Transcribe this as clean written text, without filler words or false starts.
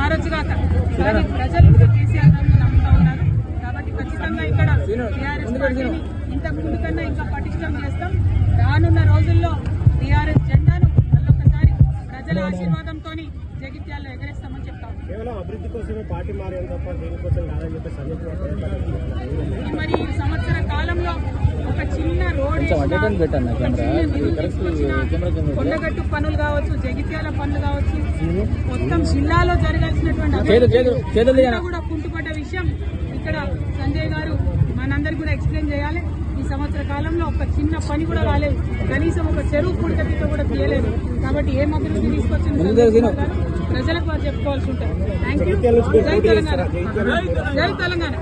మారొచ్చుగాక. కానీ ప్రజలు కూడా కేసీఆర్ గారిని నమ్ముతా ఉన్నారు. కాబట్టి ఖచ్చితంగా ఇక్కడ టీఆర్ఎస్ పార్టీని ఇంతకు ముందు కన్నా ఇంకా పటిష్టం చేస్తాం. రానున్న రోజుల్లో టీఆర్ఎస్ జెండాను మళ్ళొకసారి ప్రజల ఆశీర్వాదంతో జగిత్యాల్లో ఎగరేస్తామని చెప్తాం. కేవలం అభివృద్ధి కోసమే పార్టీ మారేది తప్ప దేనికోసం కాదని చెప్పి మరి ఈ సంవత్సర కాలంలో ఒక చిన్న రోడ్ కొండగట్టు పనులు కావచ్చు, జగిత్యాల పనులు కావచ్చు, మొత్తం జిల్లాలో జరగాల్సినటువంటి కూడా కుంటుపడ్డ విషయం ఇక్కడ సంజయ్ గారు మనందరికి కూడా ఎక్స్ప్లెయిన్ చేయాలి. ఈ సంవత్సర కాలంలో ఒక చిన్న పని కూడా రాలేదు, కనీసం ఒక చెరువు పుడకతో కూడా తీయలేదు. కాబట్టి ఏం అభివృద్ధి తీసుకొచ్చింది ప్రజలకు చెప్పుకోవాల్సి ఉంటుంది. Thank you. జై తెలంగాణ. జై తెలంగాణ.